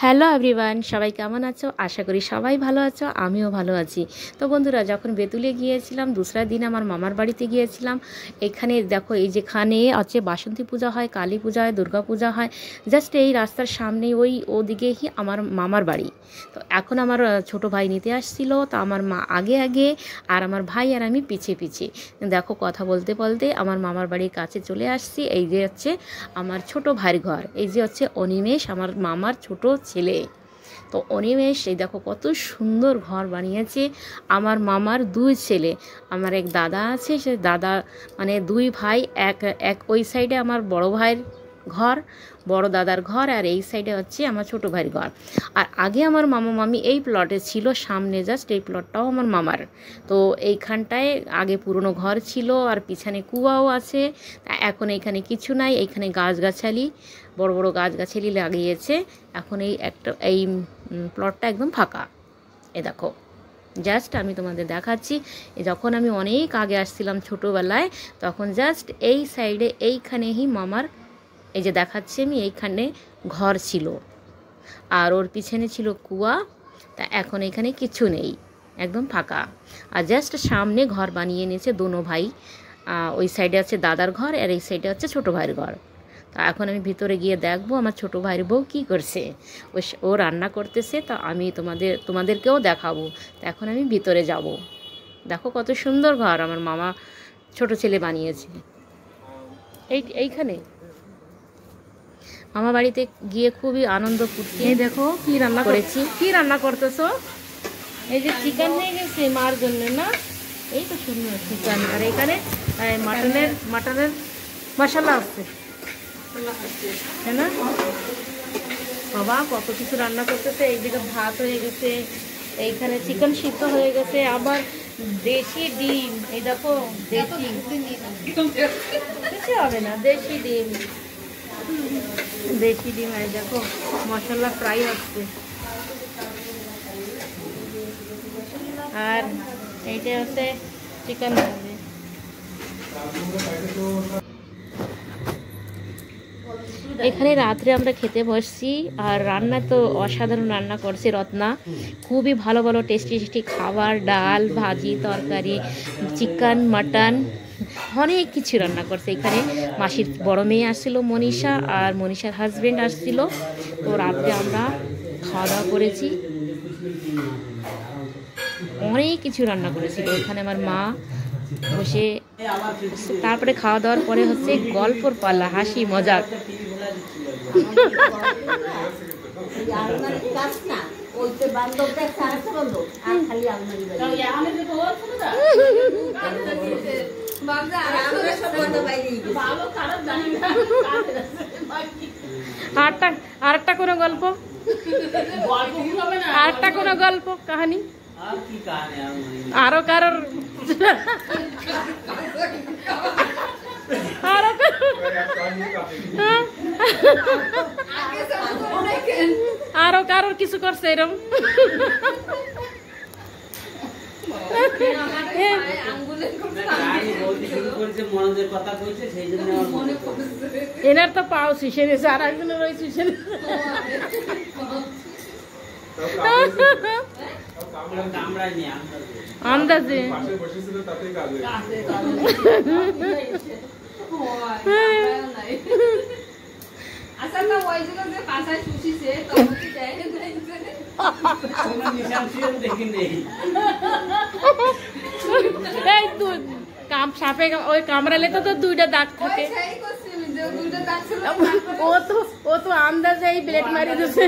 Hello everyone, সবাই কেমন আছো? আশা করি সবাই ভালো আছো, আমিও ভালো আছি। তো বন্ধুরা, যখন বেতুলে গিয়েছিলাম দূসরা দিন আমার মামার বাড়িতে গিয়েছিলাম। এখানে দেখো, এই যেখানে আছে বাসন্তী পূজা হয়, কালী পূজা হয়, দুর্গা পূজা হয়, জাস্ট এই রাস্তার সামনেই ওদিকেই আমার মামার বাড়ি। তো এখন আমার ছোট ভাই নিতে আসছিল, তো আমার মা আগে আগে আর আমার ভাই আর আমি পিছিয়ে পিছিয়ে দেখো কথা বলতে বলতে আমার মামার বাড়ির কাছে চলে আসছি। এই যে হচ্ছে আমার ছোট ভাইয়ের ঘর, এই যে হচ্ছে অনিমেষ, আমার মামার ছোট ছেলে। তো অনিমেষ এই দেখো কত সুন্দর ঘর বানিয়েছে। আমার মামার দুই ছেলে, আমার এক দাদা আছে, সে দাদা মানে দুই ভাই, এক এক ওই সাইডে আমার বড় ভাইয়ের ঘর, বড় দাদার ঘর, আর এই সাইডে হচ্ছে আমার ছোট ভাইয়ের ঘর। আর আগে আমার মামা মামি এই প্লটে ছিল, সামনে জাস্ট এই প্লটটাও আমার মামার। তো এইখানটায় আগে পুরনো ঘর ছিল, আর পিছনে কুয়াও আছে। এখন এইখানে কিছু নাই, এইখানে গাছগাছালি, বড় বড় গাছগাছালি লাগিয়েছে। এখন এই প্লটটা একদম ফাঁকা। এ দেখো, জাস্ট আমি তোমাদের দেখাচ্ছি। যখন আমি অনেক আগে আসছিলাম ছোটোবেলায়, তখন জাস্ট এই সাইডে এইখানেই মামার, এই যে দেখাচ্ছি আমি, এইখানে ঘর ছিল, আর ওর পিছনে ছিল কুয়া। তা এখন এখানে কিছু নেই, একদম ফাঁকা। আর জাস্ট সামনে ঘর বানিয়ে নিয়েছে দোনো ভাই। ওই সাইডে আছে দাদার ঘর, আর এই সাইডে হচ্ছে ছোটো ভাইয়ের ঘর। তা এখন আমি ভিতরে গিয়ে দেখবো আমার ছোটো ভাইয়ের বউ কী করছে। ও রান্না করতেছে, তা আমি তোমাদেরকেও দেখাবো। তা এখন আমি ভিতরে যাব। দেখো কত সুন্দর ঘর আমার মামা ছোট ছেলে বানিয়েছে। এইখানে মামা বাড়িতে গিয়ে খুবই আনন্দ ফুর্তি। এই দেখো কি রান্না করেছি। কি রান্না করতেছো? এই যে চিকেন নিয়ে গেছি মার জন্য না, এই তো সুন্দর চিকেন। আর এখানে মাটনের মশলা আছে, তাই না? বাবা কত কিছু রান্না করতেছে। এইদিকে ভাত হয়ে গেছে, এইখানে চিকেন সিদ্ধ হয়ে গেছে, আবার দেশি ডিম। এই দেখো দেশি, কিছু হবে না, দেশি ডিম, দেশি ডিম। এই দেখো মশলা ফ্রাই হচ্ছে। আর এইটা হচ্ছে চিকেন ভাজি। এখানে রাত্রে আমরা খেতে বসছি, আর রান্না তো অসাধারণ রান্না করছে রত্না। খুবই ভালো ভালো টেস্টি টেস্টি খাবার, ডাল, ভাজি, তরকারি, চিকেন, মাটন, অনেক কিছু রান্না করছে। এখানে মাসির বড় মেয়ে আসছিল মনীষা, আর মনীষার হাজব্যান্ড আসছিল। তো রাত্রে আমরা খাওয়া দাওয়া করেছি, অনেক কিছু রান্না করেছিল এখানে আমার মা বসে। তারপরে খাওয়া দাওয়ার পরে হচ্ছে গল্পর পাল্লা, হাসি মজাক। আরেকটা কোনো গল্প, আরেকটা কোনো গল্প কাহানি, আরো কারোর আরো কারোর কিছু করছে এরকম। এনার তো পাও শিশে নিয়েছে, আর একজনের ওই শিশে আন্দাজে। সাপে ওই কামড়ালে তো দুইটা দাগ থাকে। ও তো আন্দাজে এই ব্লেড মারি দিচ্ছে।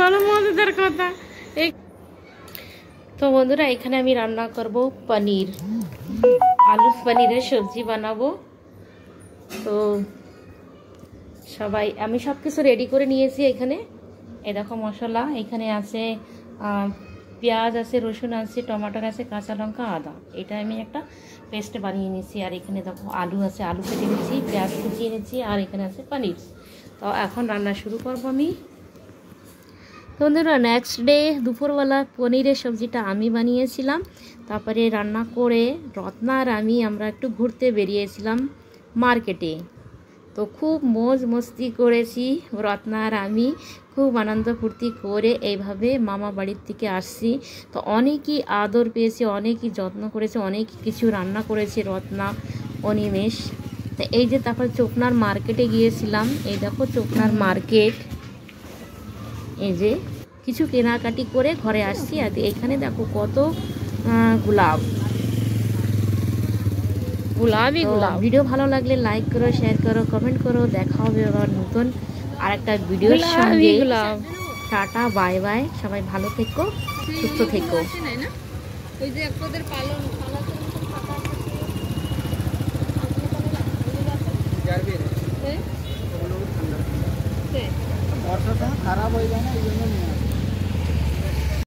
ভালো মজাদার কথা। তো বন্ধুরা, এখানে আমি রান্না করব পনির, আলু পনিরের সবজি বানাবো। তো আমি সব কিছু রেডি করে নিয়েছি। এখানে এই দেখো মশলা, এখানে আছে পেঁয়াজ আছে, রসুন আছে, টমাটোর আছে, কাঁচা লঙ্কা, আদা। এটা আমি একটা পেস্ট বানিয়ে নিয়েছি। আর এখানে দেখো আলু আছে, আলু কেটে নিয়েছি, পেঁয়াজ কুচিয়ে নিয়েছি, আর এখানে আছে পনির। তো এখন রান্না শুরু করবো আমি। বন্ধুরা নেক্সট ডে দুপুরবেলা পনিরের সবজিটা আমি বানিয়েছিলাম। তারপরে রান্না করে রত্না আর আমরা একটু ঘুরতে বেরিয়েছিলাম মার্কেটে। তো খুব মौज মস্তি করেছি রত্না আর আমি, খুব আনন্দ ফুর্তি করে এইভাবে মামা বাড়ির থেকে আসছি। তো অনেকই আদর পেয়েছি, অনেকই যত্ন করেছে, অনেক কিছু রান্না করেছে রত্না অনিমেষ। তো এই যে তারপর চোপনার মার্কেটে গিয়েছিলাম। এই দেখো চোপনার মার্কেট, এই যে কিছু কেনাকাটি করে ঘরে আসছি। আর এখানে দেখো কত গোলাপই গোলাপ। ভিডিও ভালো লাগলে লাইক করো, শেয়ার করো, কমেন্ট করো। দেখা হবে আবার নতুন আর একটা ভিডিওর সঙ্গে। টাটা, বাই বাই, সবাই ভালো থেকো, সুস্থ থেকো। বর্ষার সময় খারাপ হয়ে যায় না, এই জন্য নিয়ে